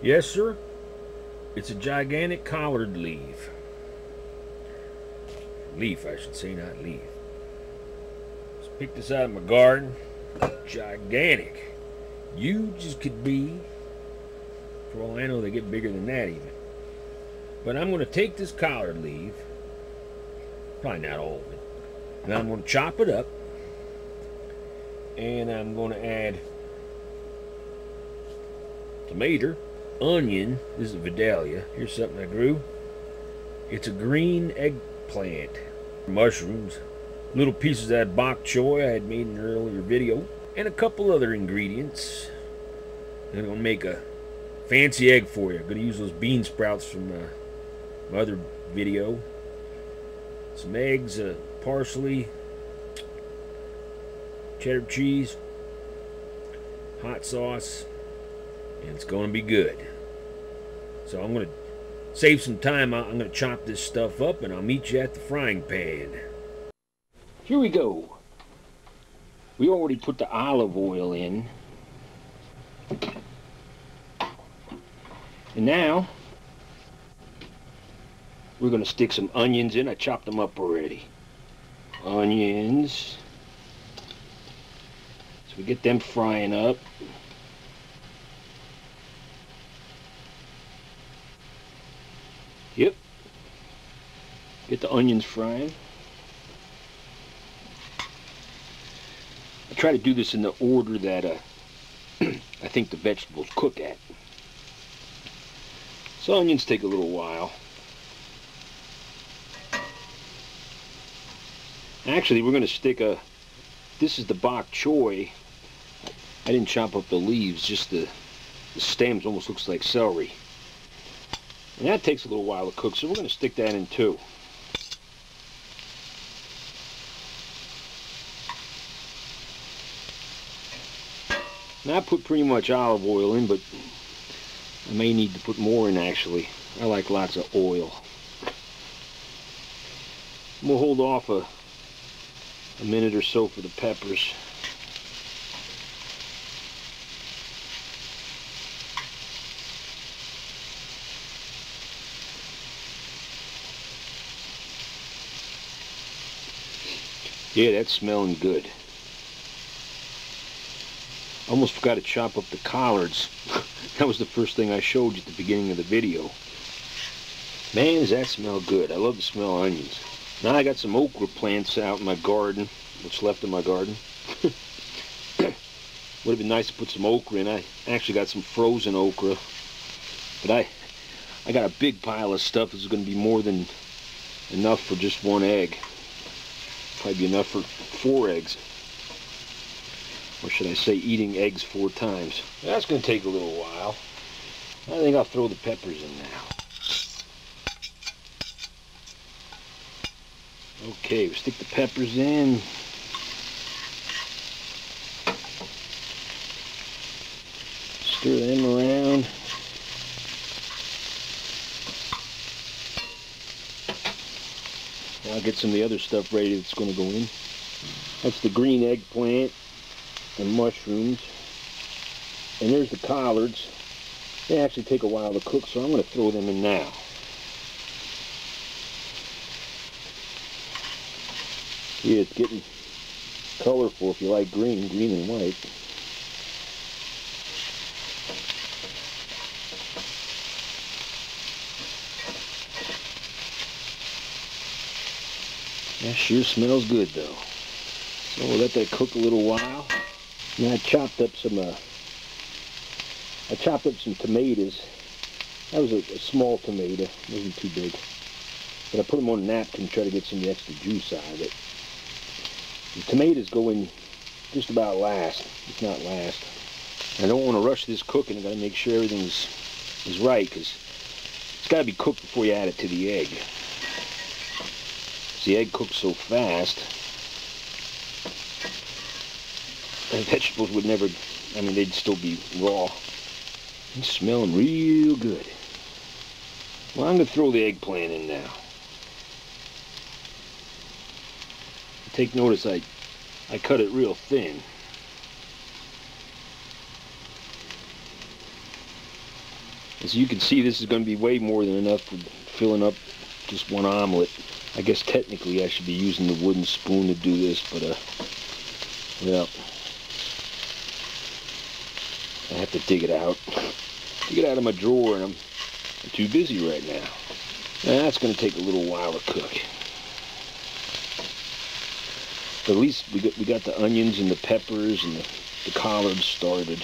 Yes, sir. It's a gigantic collard leaf. Leaf, I should say, not leaf. Just picked this out of my garden. Gigantic. Huge as could be. For all I know, they get bigger than that even. But I'm going to take this collard leaf, probably not all of it, and I'm going to chop it up, and I'm going to add tomato, onion. This is a Vidalia. Here's something I grew. It's a green eggplant. Mushrooms, little pieces of that bok choy I had made in an earlier video, and a couple other ingredients. And I'm going to make a fancy egg for you. I'm going to use those bean sprouts from my other video. Some eggs, parsley, cheddar cheese, hot sauce, and it's going to be good. So I'm going to save some time. I'm going to chop this stuff up, and I'll meet you at the frying pan. Here we go. We already put the olive oil in. And now we're going to stick some onions in. I chopped them up already. Onions. So we get them frying up. Yep. Get the onions frying. I try to do this in the order that I think the vegetables cook at. So onions take a little while. Actually, we're going to stick this is the bok choy. I didn't chop up the leaves, just the stems. Almost looks like celery. And that takes a little while to cook, so we're going to stick that in too. Now I put pretty much olive oil in, but I may need to put more in actually. I like lots of oil. We'll hold off a minute or so for the peppers. Yeah, that's smelling good. Almost forgot to chop up the collards. That was the first thing I showed you at the beginning of the video. Man, does that smell good. I love the smell of onions. Now I got some okra plants out in my garden. What's left of my garden. Would have been nice to put some okra in. I actually got some frozen okra. But I got a big pile of stuff. This is going to be more than enough for just one egg. Probably be enough for 4 eggs. Or should I say eating eggs 4 times. That's going to take a little while. I think I'll throw the peppers in now. Okay, we stick the peppers in. Stir them around. Now I'll get some of the other stuff ready that's going to go in. That's the green eggplant and mushrooms. And there's the collards. They actually take a while to cook, so I'm going to throw them in now. Yeah, it's getting colorful if you like green and white. That sure smells good though. So we'll let that cook a little while. And I chopped up some tomatoes. That was a small tomato, wasn't too big. But I put them on a napkin to try to get some of the extra juice out of it. The tomatoes go in just about last, if not last. I don't want to rush this cooking. I got to make sure everything is right, because it's got to be cooked before you add it to the egg. The egg cooks so fast, the vegetables would never, I mean, they'd still be raw. It's smelling real good. Well, I'm going to throw the eggplant in now. Take notice I cut it real thin. As you can see, this is going to be way more than enough for filling up just one omelet. I guess technically I should be using the wooden spoon to do this, but well, I have to dig it out. Dig it out of my drawer, and I'm too busy right now. That's going to take a little while to cook. But at least we got the onions and the peppers and the collards started.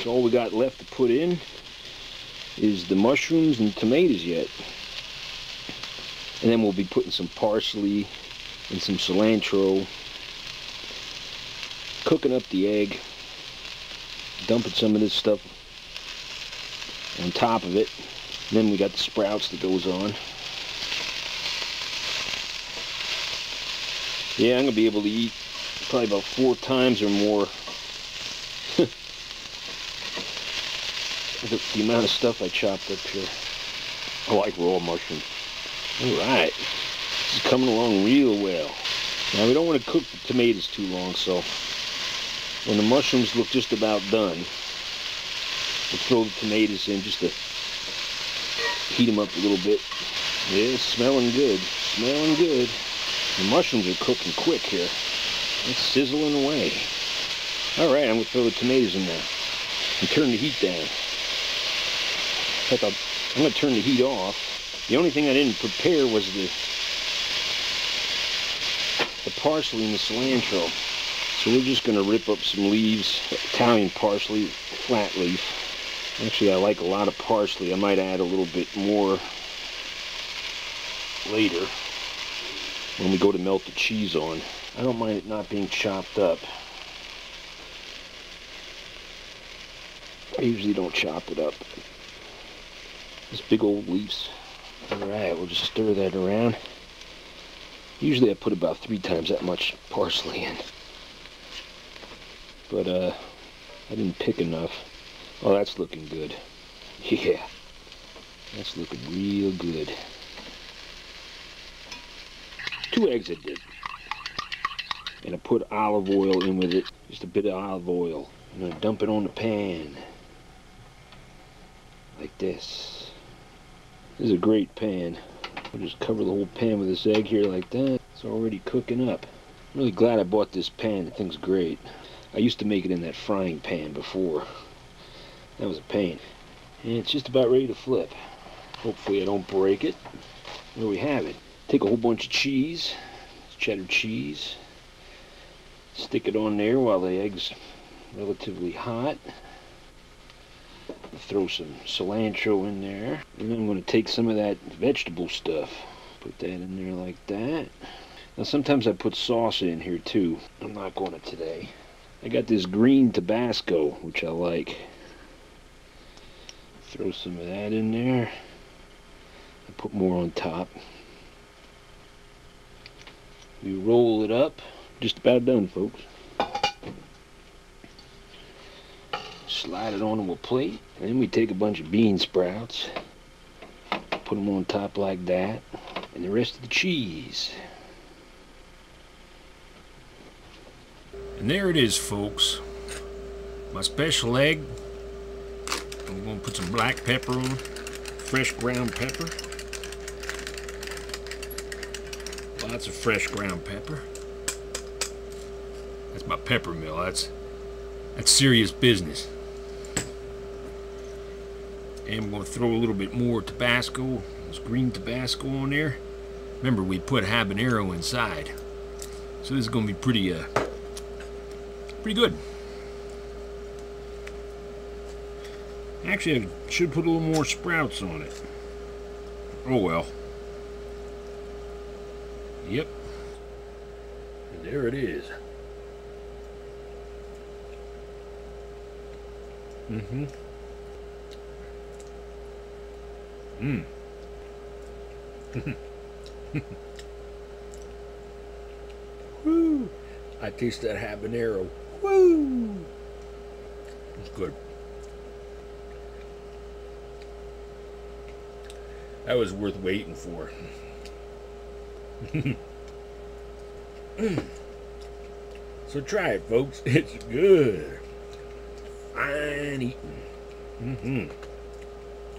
So all we got left to put in is the mushrooms and tomatoes yet. And then we'll be putting some parsley and some cilantro, cooking up the egg, dumping some of this stuff on top of it. And then we got the sprouts that goes on. Yeah, I'm going to be able to eat probably about 4 times or more. The amount of stuff I chopped up here. I like raw mushrooms. Alright, this is coming along real well. Now we don't want to cook the tomatoes too long, so when the mushrooms look just about done, we'll throw the tomatoes in just to heat them up a little bit. Yeah, it's smelling good, smelling good. The mushrooms are cooking quick here. It's sizzling away. Alright, I'm going to throw the tomatoes in there and turn the heat down. In fact, I'm going to turn the heat off. The only thing I didn't prepare was the parsley and the cilantro. So we're just going to rip up some leaves, Italian parsley, flat leaf. Actually, I like a lot of parsley. I might add a little bit more later when we go to melt the cheese on. I don't mind it not being chopped up. I usually don't chop it up. These big old leaves. Alright, we'll just stir that around. Usually I put about 3 times that much parsley in. But I didn't pick enough. Oh, that's looking good. Yeah. That's looking real good. 2 eggs I did. And I put olive oil in with it. Just a bit of olive oil. I'm going to dump it on the pan. Like this. This is a great pan. I'll just cover the whole pan with this egg here like that. It's already cooking up. I'm really glad I bought this pan. The thing's great. I used to make it in that frying pan before. That was a pain. And it's just about ready to flip. Hopefully I don't break it. There we have it. Take a whole bunch of cheese. Cheddar cheese. Stick it on there while the egg's relatively hot. Throw some cilantro in there. And then I'm going to take some of that vegetable stuff. Put that in there like that. Now sometimes I put sauce in here too. I'm not going to today. I got this green Tabasco, which I like. Throw some of that in there. I put more on top. We roll it up. Just about done, folks. Slide it onto a plate, and then we take a bunch of bean sprouts, put them on top like that, and the rest of the cheese. And there it is, folks. My special egg. I'm going to put some black pepper on, fresh ground pepper. Lots of fresh ground pepper. That's my pepper mill. That's serious business. And I'm going to throw a little bit more Tabasco, this green Tabasco on there. Remember, we put habanero inside. So this is going to be pretty good. Actually, I should put a little more sprouts on it. Oh well. Yep. And there it is. Mm-hmm. Mmm. Woo! I taste that habanero. Woo! It's good. That was worth waiting for. So try it, folks. It's good. Fine eating.